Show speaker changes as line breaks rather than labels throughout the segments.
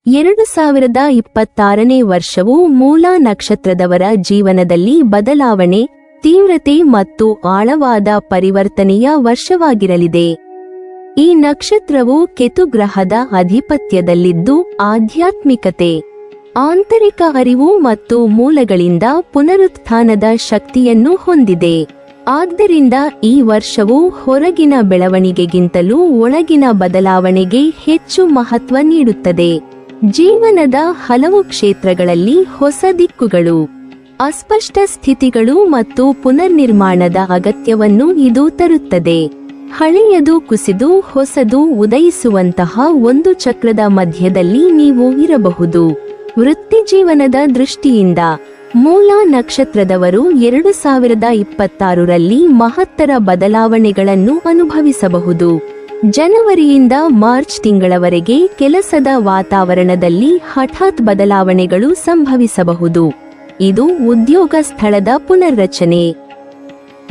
2026ನೇ ವರ್ಷವು ಮೂಲ ನಕ್ಷತ್ರದವರ ಜೀವನದಲ್ಲಿ ಬದಲಾವಣೆ, ತೀವ್ರತೆ ಮತ್ತು ಆಳವಾದ ಪರಿವರ್ತನೆಯ ವರ್ಷವಾಗಿರಲಿದೆ. ಈ ನಕ್ಷತ್ರವು ಕೇತು ಗ್ರಹದ ಅಧಿಪತ್ಯದಲ್ಲಿದ್ದು ಆಧ್ಯಾತ್ಮಿಕತೆ, ಆಂತರಿಕ ಅರಿವು ಮತ್ತು ಮೂಲಗಳಿಂದ ಪುನರುತ್ಥಾನದ ಶಕ್ತಿಯನ್ನು ಹೊಂದಿದೆ. ಆದ್ದರಿಂದ ಈ ವರ್ಷವು ಹೊರಗಿನ ಬೆಳವಣಿಗೆಗಿಂತಲೂ ಒಳಗಿನ ಬದಲಾವಣೆಗೆ ಹೆಚ್ಚು ಮಹತ್ವ ನೀಡುತ್ತದೆ. ಜೀವನದ ಹಲವು ಕ್ಷೇತ್ರಗಳಲ್ಲಿ ಹೊಸ ದಿಕ್ಕುಗಳು, ಅಸ್ಪಷ್ಟ ಸ್ಥಿತಿಗಳು ಮತ್ತು ಪುನರ್ನಿರ್ಮಾಣದ ಅಗತ್ಯವನ್ನು ಇದು ತರುತ್ತದೆ. ಹಳೆಯದು ಕುಸಿದು ಹೊಸದು ಉದಯಿಸುವಂತಹ ಒಂದು ಚಕ್ರದ ಮಧ್ಯದಲ್ಲಿ ನೀವು ಇರಬಹುದು. ವೃತ್ತಿಜೀವನದ ದೃಷ್ಟಿಯಿಂದ ಮೂಲ ನಕ್ಷತ್ರದವರು 2026ರಲ್ಲಿ ಮಹತ್ತರ ಬದಲಾವಣೆಗಳನ್ನು ಅನುಭವಿಸಬಹುದು. ಜನವರಿಯಿಂದ ಮಾರ್ಚ್ ತಿಂಗಳವರೆಗೆ ಕೆಲಸದ ವಾತಾವರಣದಲ್ಲಿ ಹಠಾತ್ ಬದಲಾವಣೆಗಳು ಸಂಭವಿಸಬಹುದು. ಇದು ಉದ್ಯೋಗ ಸ್ಥಳದ ಪುನರ್ರಚನೆ,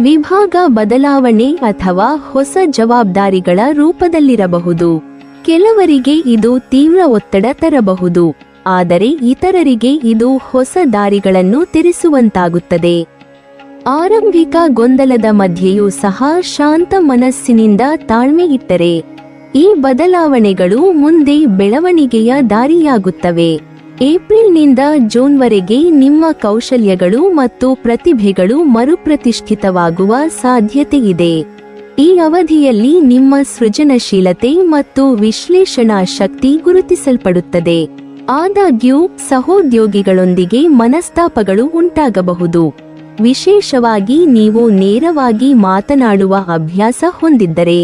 ವಿಭಾಗ ಬದಲಾವಣೆ ಅಥವಾ ಹೊಸ ಜವಾಬ್ದಾರಿಗಳ ರೂಪದಲ್ಲಿರಬಹುದು. ಕೆಲವರಿಗೆ ಇದು ತೀವ್ರ ಒತ್ತಡ ತರಬಹುದು, ಆದರೆ ಇತರರಿಗೆ ಇದು ಹೊಸ ದಾರಿಗಳನ್ನು ತೆರೆಸುವಂತಾಗುತ್ತದೆ. ಆರಂಭಿಕ ಗೊಂದಲದ ಮಧ್ಯೆಯೂ ಸಹ ಶಾಂತ ಮನಸ್ಸಿನಿಂದ ತಾಳ್ಮೆ ಇಟ್ಟರೆ ಈ ಬದಲಾವಣೆಗಳು ಮುಂದೆ ಬೆಳವಣಿಗೆಯ ದಾರಿಯಾಗುತ್ತವೆ. ಏಪ್ರಿಲ್ನಿಂದ ಜೂನ್ವರೆಗೆ ನಿಮ್ಮ ಕೌಶಲ್ಯಗಳು ಮತ್ತು ಪ್ರತಿಭೆಗಳು ಮರುಪ್ರತಿಷ್ಠಿತವಾಗುವ ಸಾಧ್ಯತೆಯಿದೆ. ಈ ಅವಧಿಯಲ್ಲಿ ನಿಮ್ಮ ಸೃಜನಶೀಲತೆ ಮತ್ತು ವಿಶ್ಲೇಷಣಾ ಶಕ್ತಿ ಗುರುತಿಸಲ್ಪಡುತ್ತದೆ. ಆದಾಗ್ಯೂ ಸಹೋದ್ಯೋಗಿಗಳೊಂದಿಗೆ ಮನಸ್ತಾಪಗಳು ಉಂಟಾಗಬಹುದು, ವಿಶೇಷವಾಗಿ ನೀವು ನೇರವಾಗಿ ಮಾತನಾಡುವ ಅಭ್ಯಾಸ ಹೊಂದಿದ್ದರೆ.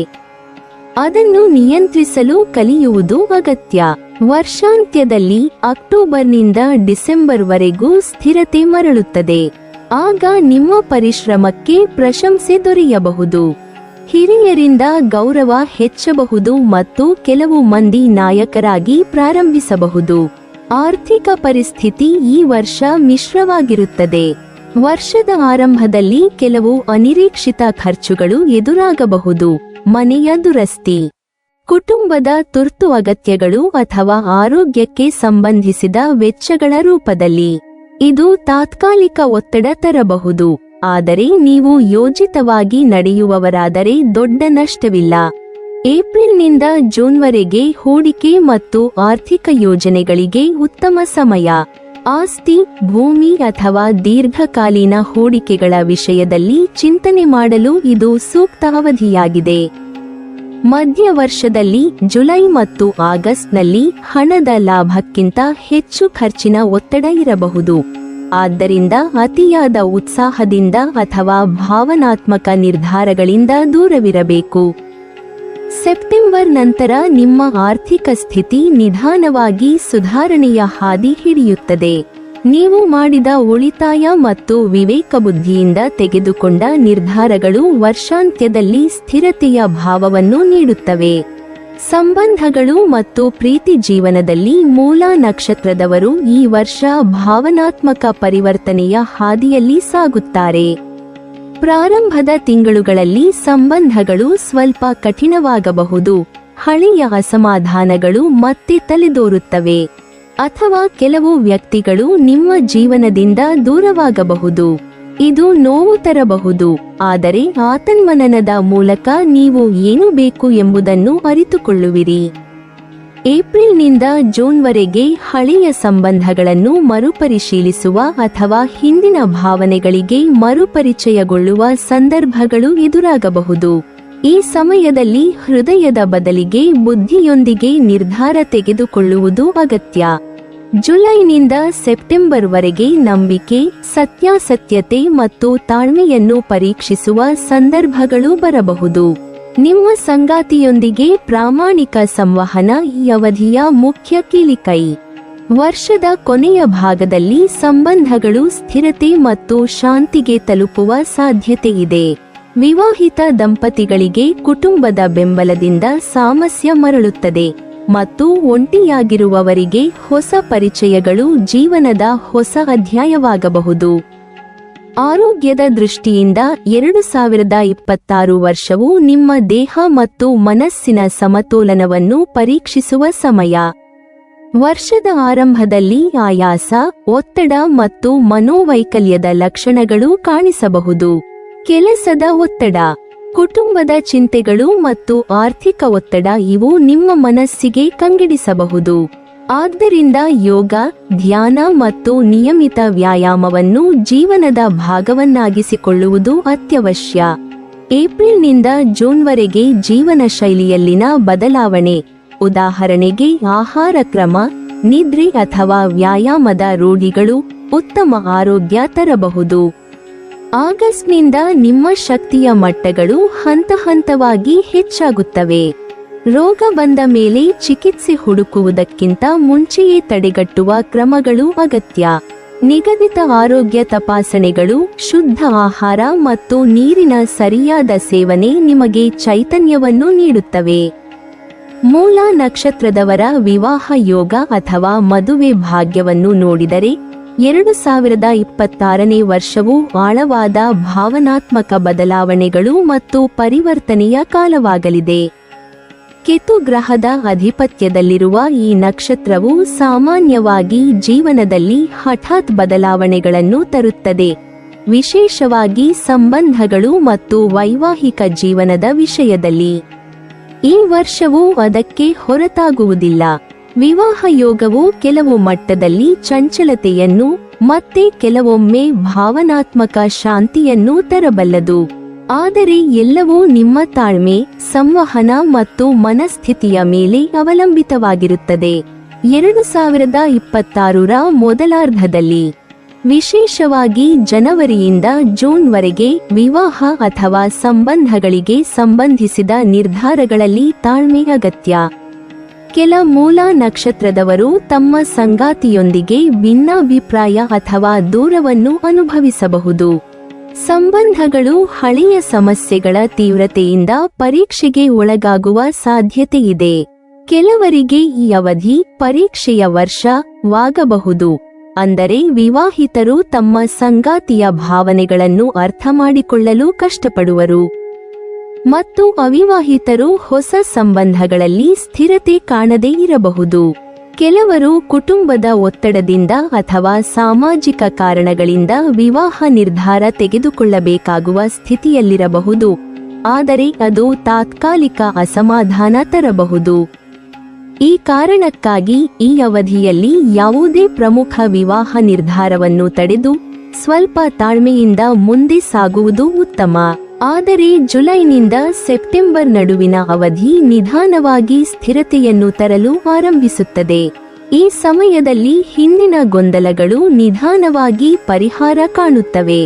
ಅದನ್ನು ನಿಯಂತ್ರಿಸಲು ಕಲಿಯುವುದು ಅಗತ್ಯ. ವರ್ಷಾಂತ್ಯದಲ್ಲಿ ಅಕ್ಟೋಬರ್ನಿಂದ ಡಿಸೆಂಬರ್ವರೆಗೂ ಸ್ಥಿರತೆ ಮರಳುತ್ತದೆ. ಆಗ ನಿಮ್ಮ ಪರಿಶ್ರಮಕ್ಕೆ ಪ್ರಶಂಸೆ ದೊರೆಯಬಹುದು. ಹಿರಿಯರಿಂದ ಗೌರವ ಹೆಚ್ಚಬಹುದು ಮತ್ತು ಕೆಲವು ಮಂದಿ ನಾಯಕರಾಗಿ ಪ್ರಾರಂಭಿಸಬಹುದು. ಆರ್ಥಿಕ ಪರಿಸ್ಥಿತಿ ಈ ವರ್ಷ ಮಿಶ್ರವಾಗಿರುತ್ತದೆ. ವರ್ಷದ ಆರಂಭದಲ್ಲಿ ಕೆಲವು ಅನಿರೀಕ್ಷಿತ ಖರ್ಚುಗಳು ಎದುರಾಗಬಹುದು. ಮನೆಯ ದುರಸ್ತಿ, ಕುಟುಂಬದ ತುರ್ತು ಅಗತ್ಯಗಳು ಅಥವಾ ಆರೋಗ್ಯಕ್ಕೆ ಸಂಬಂಧಿಸಿದ ವೆಚ್ಚಗಳ ರೂಪದಲ್ಲಿ ಇದು ತಾತ್ಕಾಲಿಕ ಒತ್ತಡ ತರಬಹುದು. ಆದರೆ ನೀವು ಯೋಜಿತವಾಗಿ ನಡೆಯುವವರಾದರೆ ದೊಡ್ಡ ನಷ್ಟವಿಲ್ಲ. ಏಪ್ರಿಲ್ನಿಂದ ಜೂನ್ವರೆಗೆ ಹೂಡಿಕೆ ಮತ್ತು ಆರ್ಥಿಕ ಯೋಜನೆಗಳಿಗೆ ಉತ್ತಮ ಸಮಯ. ಆಸ್ತಿ, ಭೂಮಿ ಅಥವಾ ದೀರ್ಘಕಾಲೀನ ಹೂಡಿಕೆಗಳ ವಿಷಯದಲ್ಲಿ ಚಿಂತನೆ ಮಾಡಲು ಇದು ಸೂಕ್ತ ಅವಧಿಯಾಗಿದೆ. ಮಧ್ಯ ವರ್ಷದಲ್ಲಿ ಜುಲೈ ಮತ್ತು ಆಗಸ್ಟ್ನಲ್ಲಿ ಹಣದ ಲಾಭಕ್ಕಿಂತ ಹೆಚ್ಚು ಖರ್ಚಿನ ಒತ್ತಡ ಇರಬಹುದು. ಆದ್ದರಿಂದ ಅತಿಯಾದ ಉತ್ಸಾಹದಿಂದ ಅಥವಾ ಭಾವನಾತ್ಮಕ ನಿರ್ಧಾರಗಳಿಂದ ದೂರವಿರಬೇಕು. ಸೆಪ್ಟೆಂಬರ್ ನಂತರ ನಿಮ್ಮ ಆರ್ಥಿಕ ಸ್ಥಿತಿ ನಿಧಾನವಾಗಿ ಸುಧಾರಣೆಯ ಹಾದಿ ಹಿಡಿಯುತ್ತದೆ. ನೀವು ಮಾಡಿದ ಉಳಿತಾಯ ಮತ್ತು ವಿವೇಕಬುದ್ಧಿಯಿಂದ ತೆಗೆದುಕೊಂಡ ನಿರ್ಧಾರಗಳು ವರ್ಷಾಂತ್ಯದಲ್ಲಿ ಸ್ಥಿರತೆಯ ಭಾವವನ್ನು ನೀಡುತ್ತವೆ. ಸಂಬಂಧಗಳು ಮತ್ತು ಪ್ರೀತಿ ಜೀವನದಲ್ಲಿ ಮೂಲ ನಕ್ಷತ್ರದವರು ಈ ವರ್ಷ ಭಾವನಾತ್ಮಕ ಪರಿವರ್ತನೆಯ ಹಾದಿಯಲ್ಲಿ ಸಾಗುತ್ತಾರೆ. ಪ್ರಾರಂಭದ ತಿಂಗಳುಗಳಲ್ಲಿ ಸಂಬಂಧಗಳು ಸ್ವಲ್ಪ ಕಠಿಣವಾಗಬಹುದು. ಹಳೆಯ ಅಸಮಾಧಾನಗಳು ಮತ್ತೆ ತಲೆದೋರುತ್ತವೆ ಅಥವಾ ಕೆಲವು ವ್ಯಕ್ತಿಗಳು ನಿಮ್ಮ ಜೀವನದಿಂದ ದೂರವಾಗಬಹುದು. ಇದು ನೋವು ತರಬಹುದು, ಆದರೆ ಆತ್ಮಮನನದ ಮೂಲಕ ನೀವು ಏನು ಬೇಕು ಎಂಬುದನ್ನು ಅರಿತುಕೊಳ್ಳುವಿರಿ. ಏಪ್ರಿಲ್ನಿಂದ ಜೂನ್ವರೆಗೆ ಹಳೆಯ ಸಂಬಂಧಗಳನ್ನು ಮರುಪರಿಶೀಲಿಸುವ ಅಥವಾ ಹಿಂದಿನ ಭಾವನೆಗಳಿಗೆ ಮರುಪರಿಚಯಗೊಳ್ಳುವ ಸಂದರ್ಭಗಳು ಎದುರಾಗಬಹುದು. ಈ ಸಮಯದಲ್ಲಿ ಹೃದಯದ ಬದಲಿಗೆ ಬುದ್ಧಿಯೊಂದಿಗೆ ನಿರ್ಧಾರ ತೆಗೆದುಕೊಳ್ಳುವುದು ಅಗತ್ಯ. ಜುಲೈನಿಂದ ಸೆಪ್ಟೆಂಬರ್ವರೆಗೆ ನಂಬಿಕೆ, ಸತ್ಯಾಸತ್ಯತೆ ಮತ್ತು ತಾಳ್ಮೆಯನ್ನು ಪರೀಕ್ಷಿಸುವ ಸಂದರ್ಭಗಳು ಬರಬಹುದು. ನಿಮ್ಮ ಸಂಗಾತಿಯೊಂದಿಗೆ ಪ್ರಾಮಾಣಿಕ ಸಂವಹನ ಈ ಅವಧಿಯ ಮುಖ್ಯ ಕೀಲಿಕೈ. ವರ್ಷದ ಕೊನೆಯ ಭಾಗದಲ್ಲಿ ಸಂಬಂಧಗಳು ಸ್ಥಿರತೆ ಮತ್ತು ಶಾಂತಿಗೆ ತಲುಪುವ ಸಾಧ್ಯತೆಯಿದೆ. ವಿವಾಹಿತ ದಂಪತಿಗಳಿಗೆ ಕುಟುಂಬದ ಬೆಂಬಲದಿಂದ ಸಾಮರಸ್ಯ ಮರಳುತ್ತದೆ ಮತ್ತು ಒಂಟಿಯಾಗಿರುವವರಿಗೆ ಹೊಸ ಪರಿಚಯಗಳು ಜೀವನದ ಹೊಸ ಅಧ್ಯಾಯವಾಗಬಹುದು. ಆರೋಗ್ಯದ ದೃಷ್ಟಿಯಿಂದ 2026 ವರ್ಷವು ನಿಮ್ಮ ದೇಹ ಮತ್ತು ಮನಸ್ಸಿನ ಸಮತೋಲನವನ್ನು ಪರೀಕ್ಷಿಸುವ ಸಮಯ. ವರ್ಷದ ಆರಂಭದಲ್ಲಿ ಆಯಾಸ, ಒತ್ತಡ ಮತ್ತು ಮನೋವೈಕಲ್ಯದ ಲಕ್ಷಣಗಳು ಕಾಣಿಸಬಹುದು. ಕೆಲಸದ ಒತ್ತಡ, ಕುಟುಂಬದ ಚಿಂತೆಗಳು ಮತ್ತು ಆರ್ಥಿಕ ಒತ್ತಡ ಇವು ನಿಮ್ಮ ಮನಸ್ಸಿಗೆ ಕಂಗೆಡಿಸಬಹುದು. ಆದ್ದರಿಂದ ಯೋಗ, ಧ್ಯಾನ ಮತ್ತು ನಿಯಮಿತ ವ್ಯಾಯಾಮವನ್ನು ಜೀವನದ ಭಾಗವನ್ನಾಗಿಸಿಕೊಳ್ಳುವುದು ಅತ್ಯವಶ್ಯ. ಏಪ್ರಿಲ್ನಿಂದ ಜೂನ್ವರೆಗೆ ಜೀವನ ಶೈಲಿಯಲ್ಲಿನ ಬದಲಾವಣೆ, ಉದಾಹರಣೆಗೆ ಆಹಾರ ಕ್ರಮ, ನಿದ್ರೆ ಅಥವಾ ವ್ಯಾಯಾಮದ ರೂಢಿಗಳು ಉತ್ತಮ ಆರೋಗ್ಯ ತರಬಹುದು. ಆಗಸ್ಟ್ನಿಂದ ನಿಮ್ಮ ಶಕ್ತಿಯ ಮಟ್ಟಗಳು ಹಂತಹಂತವಾಗಿ ಹೆಚ್ಚಾಗುತ್ತವೆ. ರೋಗ ಬಂದ ಮೇಲೆ ಚಿಕಿತ್ಸೆ ಹುಡುಕುವುದಕ್ಕಿಂತ ಮುಂಚೆಯೇ ತಡೆಗಟ್ಟುವ ಕ್ರಮಗಳು ಅಗತ್ಯ. ನಿಗದಿತ ಆರೋಗ್ಯ ತಪಾಸಣೆಗಳು, ಶುದ್ಧ ಆಹಾರ ಮತ್ತು ನೀರಿನ ಸರಿಯಾದ ಸೇವನೆ ನಿಮಗೆ ಚೈತನ್ಯವನ್ನು ನೀಡುತ್ತವೆ. ಮೂಲ ನಕ್ಷತ್ರದವರ ವಿವಾಹ ಯೋಗ ಅಥವಾ ಮದುವೆ ಭಾಗ್ಯವನ್ನು ನೋಡಿದರೆ 2026ನೇ ವರ್ಷವು ಆಳವಾದ ಭಾವನಾತ್ಮಕ ಬದಲಾವಣೆಗಳು ಮತ್ತು ಪರಿವರ್ತನೆಯ ಕಾಲವಾಗಲಿದೆ. ಕೇತು ಗ್ರಹದ ಅಧಿಪತ್ಯದಲ್ಲಿರುವ ಈ ನಕ್ಷತ್ರವು ಸಾಮಾನ್ಯವಾಗಿ ಜೀವನದಲ್ಲಿ ಹಠಾತ್ ಬದಲಾವಣೆಗಳನ್ನು ತರುತ್ತದೆ, ವಿಶೇಷವಾಗಿ ಸಂಬಂಧಗಳು ಮತ್ತು ವೈವಾಹಿಕ ಜೀವನದ ವಿಷಯದಲ್ಲಿ. ಈ ವರ್ಷವು ಅದಕ್ಕೆ ಹೊರತಾಗುವುದಿಲ್ಲ. ವಿವಾಹ ಯೋಗವು ಕೆಲವು ಮಟ್ಟದಲ್ಲಿ ಚಂಚಲತೆಯನ್ನು ಮತ್ತೆ ಕೆಲವೊಮ್ಮೆ ಭಾವನಾತ್ಮಕ ಶಾಂತಿಯನ್ನು ತರಬಲ್ಲದು. ಆದರೆ ಎಲ್ಲವೂ ನಿಮ್ಮ ತಾಳ್ಮೆ, ಸಂವಹನ ಮತ್ತು ಮನಸ್ಥಿತಿಯ ಮೇಲೆ ಅವಲಂಬಿತವಾಗಿರುತ್ತದೆ. 2026ರ ಮೊದಲಾರ್ಧದಲ್ಲಿ, ವಿಶೇಷವಾಗಿ ಜನವರಿಯಿಂದ ಜೂನ್ವರೆಗೆ ವಿವಾಹ ಅಥವಾ ಸಂಬಂಧಗಳಿಗೆ ಸಂಬಂಧಿಸಿದ ನಿರ್ಧಾರಗಳಲ್ಲಿ ತಾಳ್ಮೆ ಅಗತ್ಯ. ಕೆಲ ಮೂಲ ನಕ್ಷತ್ರದವರು ತಮ್ಮ ಸಂಗಾತಿಯೊಂದಿಗೆ ಭಿನ್ನಾಭಿಪ್ರಾಯ ಅಥವಾ ದೂರವನ್ನು ಅನುಭವಿಸಬಹುದು. ಸಂಬಂಧಗಳು ಹಳೆಯ ಸಮಸ್ಯೆಗಳ ತೀವ್ರತೆಯಿಂದ ಪರೀಕ್ಷೆಗೆ ಒಳಗಾಗುವ ಸಾಧ್ಯತೆಯಿದೆ. ಕೆಲವರಿಗೆ ಈ ಅವಧಿ ಪರೀಕ್ಷೆಯ ವರ್ಷವಾಗಬಹುದು. ಅಂದರೆ ವಿವಾಹಿತರು ತಮ್ಮ ಸಂಗಾತಿಯ ಭಾವನೆಗಳನ್ನು ಅರ್ಥಮಾಡಿಕೊಳ್ಳಲು ಕಷ್ಟಪಡುವರು ಮತ್ತು ಅವಿವಾಹಿತರು ಹೊಸ ಸಂಬಂಧಗಳಲ್ಲಿ ಸ್ಥಿರತೆ ಕಾಣದೇ ಇರಬಹುದು. ಕೆಲವರು ಕುಟುಂಬದ ಒತ್ತಡದಿಂದ ಅಥವಾ ಸಾಮಾಜಿಕ ಕಾರಣಗಳಿಂದ ವಿವಾಹ ನಿರ್ಧಾರ ತೆಗೆದುಕೊಳ್ಳಬೇಕಾಗುವ ಸ್ಥಿತಿಯಲ್ಲಿರಬಹುದು, ಆದರೆ ಅದು ತಾತ್ಕಾಲಿಕ ಅಸಮಾಧಾನ ತರಬಹುದು. ಈ ಕಾರಣಕ್ಕಾಗಿ ಈ ಅವಧಿಯಲ್ಲಿ ಯಾವುದೇ ಪ್ರಮುಖ ವಿವಾಹ ನಿರ್ಧಾರವನ್ನು ತಡೆದು ಸ್ವಲ್ಪ ತಾಳ್ಮೆಯಿಂದ ಮುಂದೆ ಸಾಗುವುದು ಉತ್ತಮ. ಆದರೆ ಜುಲೈನಿಂದ ಸೆಪ್ಟೆಂಬರ್ ನಡುವಿನ ಅವಧಿ ನಿಧಾನವಾಗಿ ಸ್ಥಿರತೆಯನ್ನು ತರಲು ಆರಂಭಿಸುತ್ತದೆ. ಈ ಸಮಯದಲ್ಲಿ ಹಿಂದಿನ ಗೊಂದಲಗಳು ನಿಧಾನವಾಗಿ ಪರಿಹಾರ ಕಾಣುತ್ತವೆ.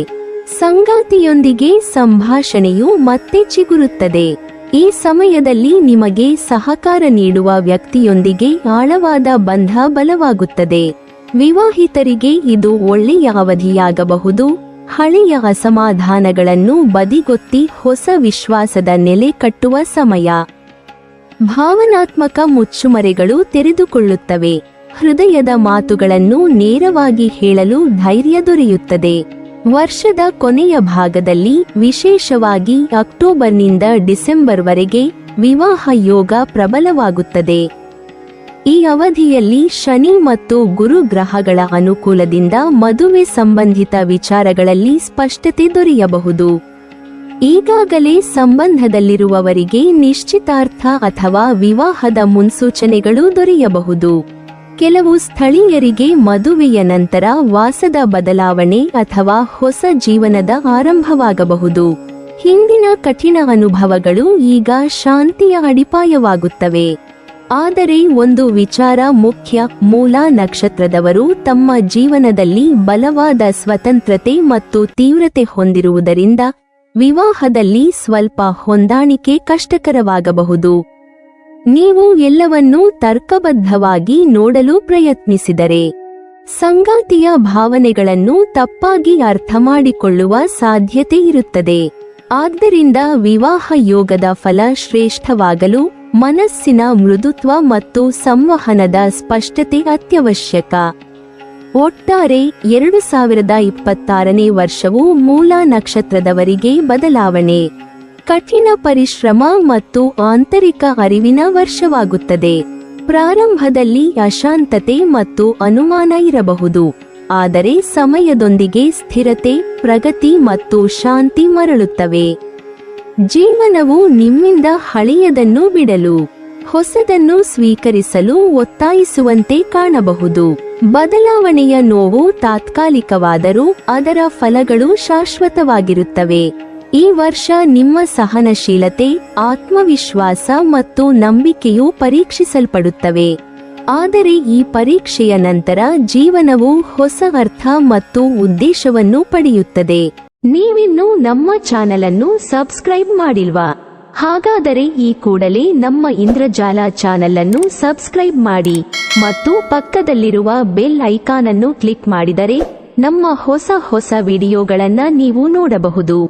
ಸಂಗಾತಿಯೊಂದಿಗೆ ಸಂಭಾಷಣೆಯು ಮತ್ತೆ ಚಿಗುರುತ್ತದೆ. ಈ ಸಮಯದಲ್ಲಿ ನಿಮಗೆ ಸಹಕಾರ ನೀಡುವ ವ್ಯಕ್ತಿಯೊಂದಿಗೆ ಆಳವಾದ ಬಂಧ ಬಲವಾಗುತ್ತದೆ. ವಿವಾಹಿತರಿಗೆ ಇದು ಒಳ್ಳೆಯ ಅವಧಿಯಾಗಬಹುದು. ಹಳೆಯ ಅಸಮಾಧಾನಗಳನ್ನು ಬದಿಗೊತ್ತಿ ಹೊಸ ವಿಶ್ವಾಸದ ನೆಲೆ ಕಟ್ಟುವ ಸಮಯ. ಭಾವನಾತ್ಮಕ ಮುಚ್ಚುಮರೆಗಳು ತೆರೆದುಕೊಳ್ಳುತ್ತವೆ. ಹೃದಯದ ಮಾತುಗಳನ್ನು ನೇರವಾಗಿ ಹೇಳಲು ಧೈರ್ಯ ದೊರೆಯುತ್ತದೆ. ವರ್ಷದ ಕೊನೆಯ ಭಾಗದಲ್ಲಿ, ವಿಶೇಷವಾಗಿ ಅಕ್ಟೋಬರ್ನಿಂದ ಡಿಸೆಂಬರ್ವರೆಗೆ ವಿವಾಹ ಯೋಗ ಪ್ರಬಲವಾಗುತ್ತದೆ. ಈ ಅವಧಿಯಲ್ಲಿ ಶನಿ ಮತ್ತು ಗುರು ಗ್ರಹಗಳ ಅನುಕೂಲದಿಂದ ಮದುವೆ ಸಂಬಂಧಿತ ವಿಚಾರಗಳಲ್ಲಿ ಸ್ಪಷ್ಟತೆ ದೊರೆಯಬಹುದು. ಈಗಾಗಲೇ ಸಂಬಂಧದಲ್ಲಿರುವವರಿಗೆ ನಿಶ್ಚಿತಾರ್ಥ ಅಥವಾ ವಿವಾಹದ ಮುನ್ಸೂಚನೆಗಳು ದೊರೆಯಬಹುದು. ಕೆಲವು ಸ್ಥಳೀಯರಿಗೆ ಮದುವೆಯ ನಂತರ ವಾಸದ ಬದಲಾವಣೆ ಅಥವಾ ಹೊಸ ಜೀವನದ ಆರಂಭವಾಗಬಹುದು. ಹಿಂದಿನ ಕಠಿಣ ಅನುಭವಗಳು ಈಗ ಶಾಂತಿಯ ಅಡಿಪಾಯವಾಗುತ್ತವೆ. ಆದರೆ ಒಂದು ವಿಚಾರ ಮುಖ್ಯ: ಮೂಲ ನಕ್ಷತ್ರದವರು ತಮ್ಮ ಜೀವನದಲ್ಲಿ ಬಲವಾದ ಸ್ವತಂತ್ರತೆ ಮತ್ತು ತೀವ್ರತೆ ಹೊಂದಿರುವುದರಿಂದ ವಿವಾಹದಲ್ಲಿ ಸ್ವಲ್ಪ ಹೊಂದಾಣಿಕೆ ಕಷ್ಟಕರವಾಗಬಹುದು. ನೀವು ಎಲ್ಲವನ್ನೂ ತರ್ಕಬದ್ಧವಾಗಿ ನೋಡಲು ಪ್ರಯತ್ನಿಸಿದರೆ, ಸಂಗಾತಿಯ ಭಾವನೆಗಳನ್ನು ತಪ್ಪಾಗಿ ಅರ್ಥಮಾಡಿಕೊಳ್ಳುವ ಸಾಧ್ಯತೆ ಇರುತ್ತದೆ. ಆದ್ದರಿಂದ ವಿವಾಹ ಯೋಗದ ಫಲ ಶ್ರೇಷ್ಠವಾಗಲು ಮನಸ್ಸಿನ ಮೃದುತ್ವ ಮತ್ತು ಸಂವಹನದ ಸ್ಪಷ್ಟತೆ ಅತ್ಯವಶ್ಯಕ. ಒಟ್ಟಾರೆ 2026ನೇ ವರ್ಷವು ಮೂಲ ನಕ್ಷತ್ರದವರಿಗೆ ಬದಲಾವಣೆ, ಕಠಿಣ ಪರಿಶ್ರಮ ಮತ್ತು ಆಂತರಿಕ ಅರಿವಿನ ವರ್ಷವಾಗುತ್ತದೆ. ಪ್ರಾರಂಭದಲ್ಲಿ ಅಶಾಂತತೆ ಮತ್ತು ಅನುಮಾನ ಇರಬಹುದು, ಆದರೆ ಸಮಯದೊಂದಿಗೆ ಸ್ಥಿರತೆ, ಪ್ರಗತಿ ಮತ್ತು ಶಾಂತಿ ಮರಳುತ್ತವೆ. ಜೀವನವು ನಿಮ್ಮಿಂದ ಹಳೆಯದನ್ನು ಬಿಡಲು, ಹೊಸದನ್ನು ಸ್ವೀಕರಿಸಲು ಒತ್ತಾಯಿಸುವಂತೆ ಕಾಣಬಹುದು. ಬದಲಾವಣೆಯ ನೋವು ತಾತ್ಕಾಲಿಕವಾದರೂ ಅದರ ಫಲಗಳು ಶಾಶ್ವತವಾಗಿರುತ್ತವೆ. ಈ ವರ್ಷ ನಿಮ್ಮ ಸಹನಶೀಲತೆ, ಆತ್ಮವಿಶ್ವಾಸ ಮತ್ತು ನಂಬಿಕೆಯು ಪರೀಕ್ಷಿಸಲ್ಪಡುತ್ತವೆ. ಆದರೆ ಈ ಪರೀಕ್ಷೆಯ ನಂತರ ಜೀವನವು ಹೊಸ ಅರ್ಥ ಮತ್ತು ಉದ್ದೇಶವನ್ನು ಪಡೆಯುತ್ತದೆ. ನೀವಿನ್ನೂ ನಮ್ಮ ಚಾನೆಲ್ ಅನ್ನು ಸಬ್ಸ್ಕ್ರೈಬ್ ಮಾಡಿಲ್ವಾ? ಹಾಗಾದರೆ ಈ ಕೂಡಲೇ ನಮ್ಮ ಇಂದ್ರಜಾಲ ಚಾನೆಲ್ ಅನ್ನು ಸಬ್ಸ್ಕ್ರೈಬ್ ಮಾಡಿ ಮತ್ತು ಪಕ್ಕದಲ್ಲಿರುವ ಬೆಲ್ ಐಕಾನ್ ಅನ್ನು ಕ್ಲಿಕ್ ಮಾಡಿದರೆ ನಮ್ಮ ಹೊಸ ವಿಡಿಯೋಗಳನ್ನು ನೀವು ನೋಡಬಹುದು.